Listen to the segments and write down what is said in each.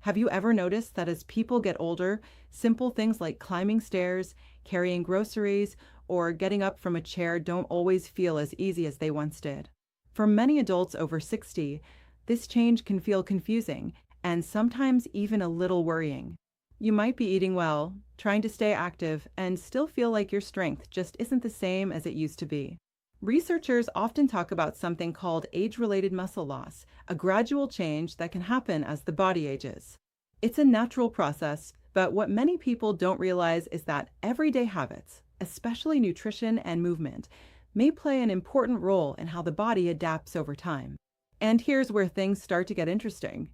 Have you ever noticed that as people get older, simple things like climbing stairs, carrying groceries, or getting up from a chair don't always feel as easy as they once did? For many adults over 60, this change can feel confusing and sometimes even a little worrying. You might be eating well, trying to stay active, and still feel like your strength just isn't the same as it used to be. Researchers often talk about something called age-related muscle loss, a gradual change that can happen as the body ages. It's a natural process, but what many people don't realize is that everyday habits, especially nutrition and movement, may play an important role in how the body adapts over time. And here's where things start to get interesting.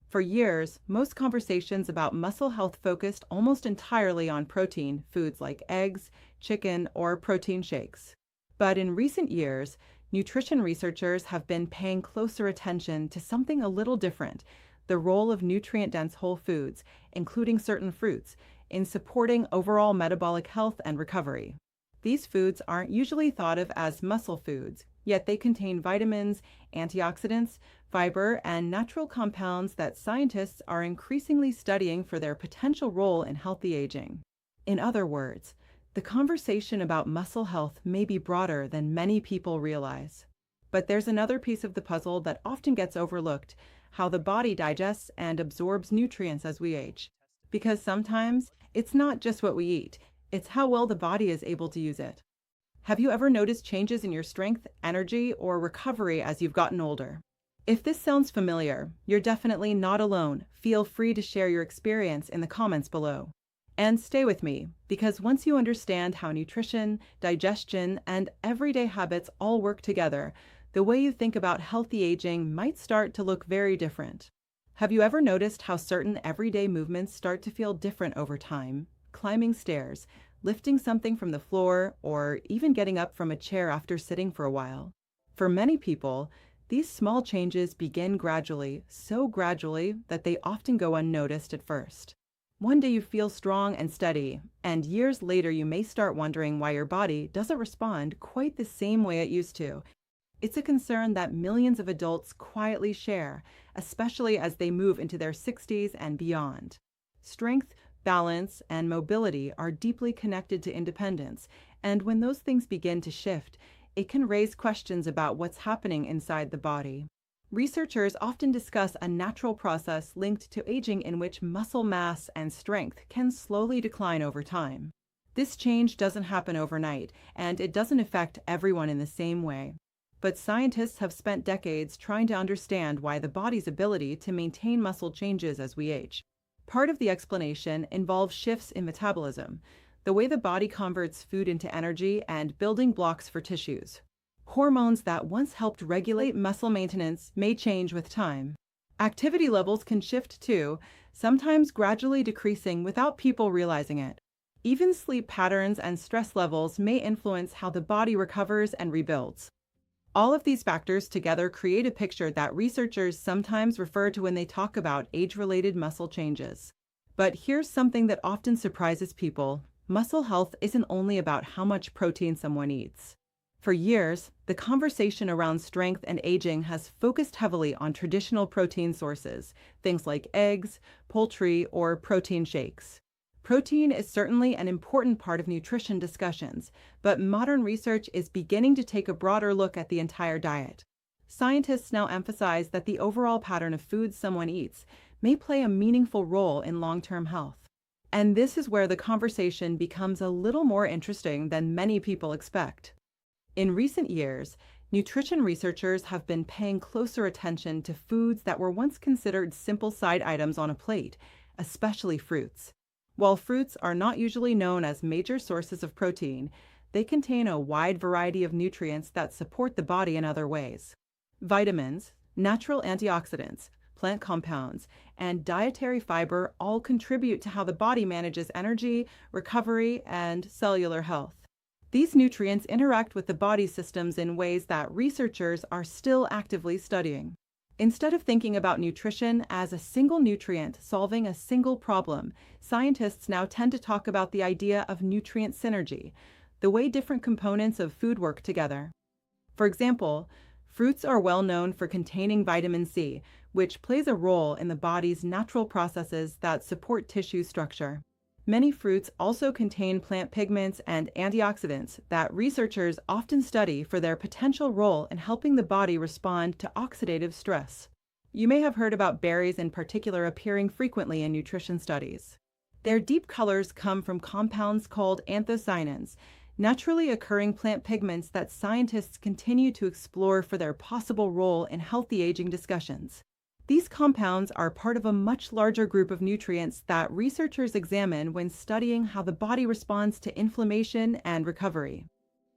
For years, most conversations about muscle health focused almost entirely on protein, foods like eggs, chicken, or protein shakes. But in recent years, nutrition researchers have been paying closer attention to something a little different: the role of nutrient-dense whole foods, including certain fruits, in supporting overall metabolic health and recovery. These foods aren't usually thought of as muscle foods, yet they contain vitamins, antioxidants, fiber, and natural compounds that scientists are increasingly studying for their potential role in healthy aging. In other words, the conversation about muscle health may be broader than many people realize. But there's another piece of the puzzle that often gets overlooked: how the body digests and absorbs nutrients as we age. Because sometimes it's not just what we eat, it's how well the body is able to use it. Have you ever noticed changes in your strength, energy, or recovery as you've gotten older? If this sounds familiar, you're definitely not alone. Feel free to share your experience in the comments below. And stay with me, because once you understand how nutrition, digestion, and everyday habits all work together, the way you think about healthy aging might start to look very different. Have you ever noticed how certain everyday movements start to feel different over time? Climbing stairs, lifting something from the floor, or even getting up from a chair after sitting for a while. For many people, these small changes begin gradually, so gradually that they often go unnoticed at first. One day you feel strong and steady, and years later you may start wondering why your body doesn't respond quite the same way it used to. It's a concern that millions of adults quietly share, especially as they move into their 60s and beyond. Strength, balance, and mobility are deeply connected to independence, and when those things begin to shift, it can raise questions about what's happening inside the body. Researchers often discuss a natural process linked to aging in which muscle mass and strength can slowly decline over time. This change doesn't happen overnight, and it doesn't affect everyone in the same way. But scientists have spent decades trying to understand why the body's ability to maintain muscle changes as we age. Part of the explanation involves shifts in metabolism, the way the body converts food into energy and building blocks for tissues. Hormones that once helped regulate muscle maintenance may change with time. Activity levels can shift too, sometimes gradually decreasing without people realizing it. Even sleep patterns and stress levels may influence how the body recovers and rebuilds. All of these factors together create a picture that researchers sometimes refer to when they talk about age-related muscle changes. But here's something that often surprises people: muscle health isn't only about how much protein someone eats. For years, the conversation around strength and aging has focused heavily on traditional protein sources, things like eggs, poultry, or protein shakes. Protein is certainly an important part of nutrition discussions, but modern research is beginning to take a broader look at the entire diet. Scientists now emphasize that the overall pattern of foods someone eats may play a meaningful role in long-term health. And this is where the conversation becomes a little more interesting than many people expect. In recent years, nutrition researchers have been paying closer attention to foods that were once considered simple side items on a plate, especially fruits. While fruits are not usually known as major sources of protein, they contain a wide variety of nutrients that support the body in other ways. Vitamins, natural antioxidants, plant compounds, and dietary fiber all contribute to how the body manages energy, recovery, and cellular health. These nutrients interact with the body's systems in ways that researchers are still actively studying. Instead of thinking about nutrition as a single nutrient solving a single problem, scientists now tend to talk about the idea of nutrient synergy, the way different components of food work together. For example, fruits are well known for containing vitamin C, which plays a role in the body's natural processes that support tissue structure. Many fruits also contain plant pigments and antioxidants that researchers often study for their potential role in helping the body respond to oxidative stress. You may have heard about berries in particular appearing frequently in nutrition studies. Their deep colors come from compounds called anthocyanins, naturally occurring plant pigments that scientists continue to explore for their possible role in healthy aging discussions. These compounds are part of a much larger group of nutrients that researchers examine when studying how the body responds to inflammation and recovery.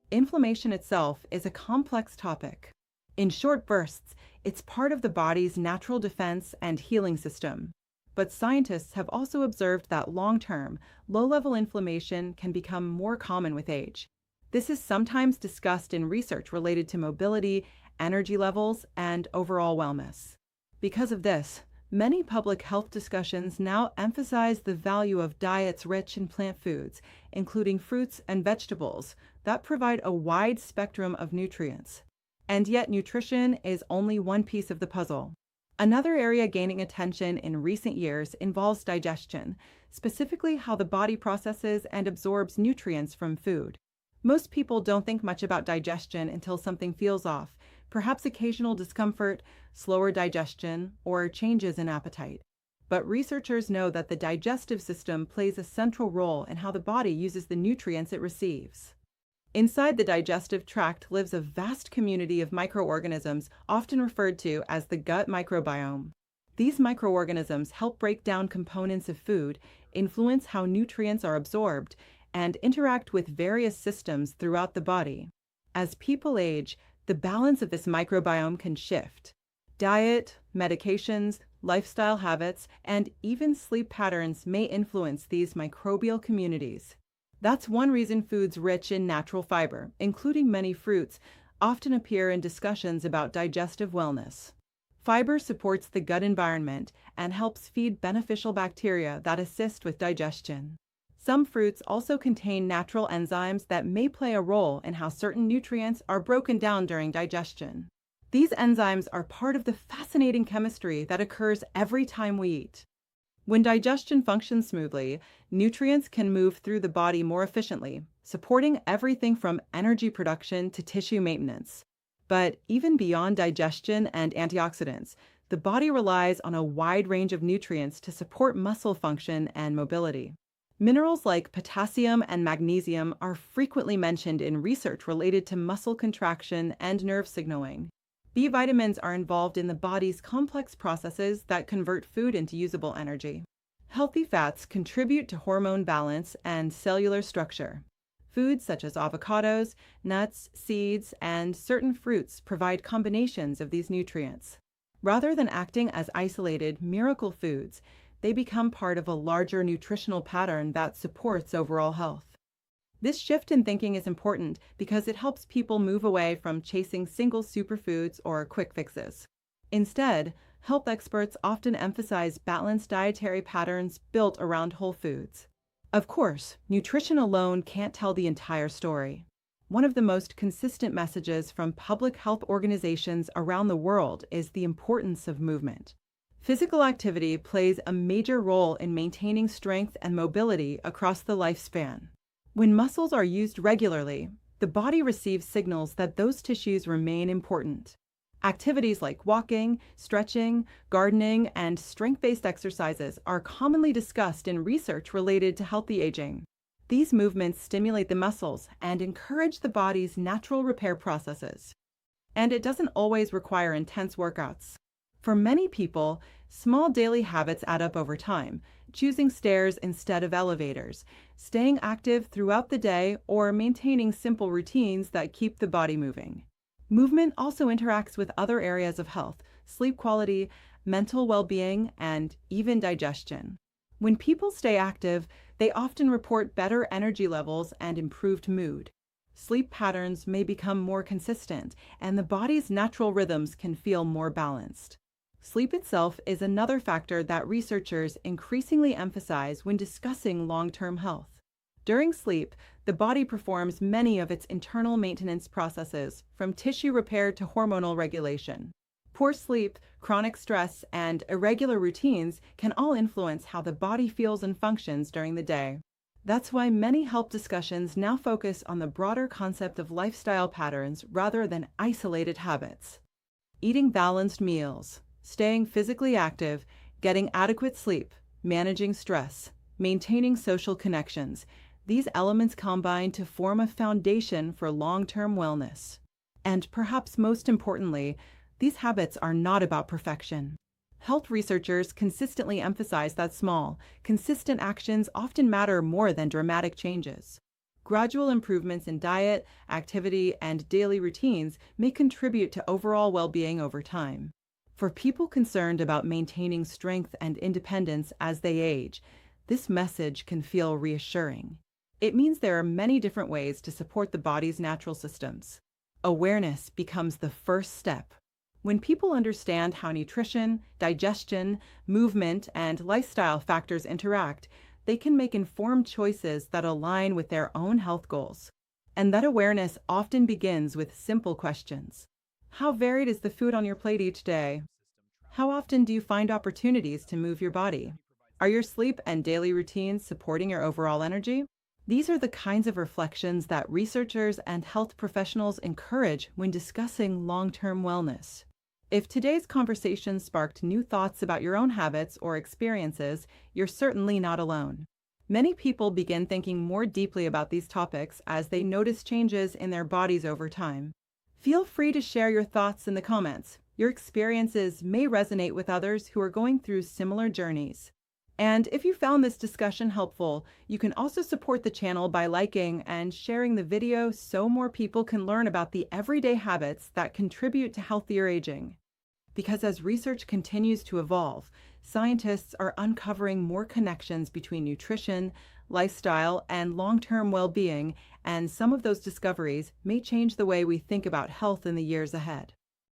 Inflammation itself is a complex topic. In short bursts, it's part of the body's natural defense and healing system. But scientists have also observed that long-term, low-level inflammation can become more common with age. This is sometimes discussed in research related to mobility, energy levels, and overall wellness. Because of this, many public health discussions now emphasize the value of diets rich in plant foods, including fruits and vegetables, that provide a wide spectrum of nutrients. And yet nutrition is only one piece of the puzzle. Another area gaining attention in recent years involves digestion, specifically how the body processes and absorbs nutrients from food. Most people don't think much about digestion until something feels off, perhaps occasional discomfort, slower digestion, or changes in appetite. But researchers know that the digestive system plays a central role in how the body uses the nutrients it receives. Inside the digestive tract lives a vast community of microorganisms, often referred to as the gut microbiome. These microorganisms help break down components of food, influence how nutrients are absorbed, and interact with various systems throughout the body. As people age, the balance of this microbiome can shift. Diet, medications, lifestyle habits, and even sleep patterns may influence these microbial communities. That's one reason foods rich in natural fiber, including many fruits, often appear in discussions about digestive wellness. Fiber supports the gut environment and helps feed beneficial bacteria that assist with digestion. Some fruits also contain natural enzymes that may play a role in how certain nutrients are broken down during digestion. These enzymes are part of the fascinating chemistry that occurs every time we eat. When digestion functions smoothly, nutrients can move through the body more efficiently, supporting everything from energy production to tissue maintenance. But even beyond digestion and antioxidants, the body relies on a wide range of nutrients to support muscle function and mobility. Minerals like potassium and magnesium are frequently mentioned in research related to muscle contraction and nerve signaling. B vitamins are involved in the body's complex processes that convert food into usable energy. Healthy fats contribute to hormone balance and cellular structure. Foods such as avocados, nuts, seeds, and certain fruits provide combinations of these nutrients. Rather than acting as isolated miracle foods, they become part of a larger nutritional pattern that supports overall health. This shift in thinking is important because it helps people move away from chasing single superfoods or quick fixes. Instead, health experts often emphasize balanced dietary patterns built around whole foods. Of course, nutrition alone can't tell the entire story. One of the most consistent messages from public health organizations around the world is the importance of movement. Physical activity plays a major role in maintaining strength and mobility across the lifespan. When muscles are used regularly, the body receives signals that those tissues remain important. Activities like walking, stretching, gardening, and strength-based exercises are commonly discussed in research related to healthy aging. These movements stimulate the muscles and encourage the body's natural repair processes. And it doesn't always require intense workouts. For many people, small daily habits add up over time, choosing stairs instead of elevators, staying active throughout the day, or maintaining simple routines that keep the body moving. Movement also interacts with other areas of health, sleep quality, mental well-being, and even digestion. When people stay active, they often report better energy levels and improved mood. Sleep patterns may become more consistent, and the body's natural rhythms can feel more balanced. Sleep itself is another factor that researchers increasingly emphasize when discussing long-term health. During sleep, the body performs many of its internal maintenance processes, from tissue repair to hormonal regulation. Poor sleep, chronic stress, and irregular routines can all influence how the body feels and functions during the day. That's why many health discussions now focus on the broader concept of lifestyle patterns rather than isolated habits. Eating balanced meals, staying physically active, getting adequate sleep, managing stress, maintaining social connections, these elements combine to form a foundation for long-term wellness. And perhaps most importantly, these habits are not about perfection. Health researchers consistently emphasize that small, consistent actions often matter more than dramatic changes. Gradual improvements in diet, activity, and daily routines may contribute to overall well-being over time. For people concerned about maintaining strength and independence as they age, this message can feel reassuring. It means there are many different ways to support the body's natural systems. Awareness becomes the first step. When people understand how nutrition, digestion, movement, and lifestyle factors interact, they can make informed choices that align with their own health goals. And that awareness often begins with simple questions. How varied is the food on your plate each day? How often do you find opportunities to move your body? Are your sleep and daily routines supporting your overall energy? These are the kinds of reflections that researchers and health professionals encourage when discussing long-term wellness. If today's conversation sparked new thoughts about your own habits or experiences, you're certainly not alone. Many people begin thinking more deeply about these topics as they notice changes in their bodies over time. Feel free to share your thoughts in the comments. Your experiences may resonate with others who are going through similar journeys. And if you found this discussion helpful, you can also support the channel by liking and sharing the video so more people can learn about the everyday habits that contribute to healthier aging. Because as research continues to evolve, scientists are uncovering more connections between nutrition, lifestyle, and long-term well-being, and some of those discoveries may change the way we think about health in the years ahead.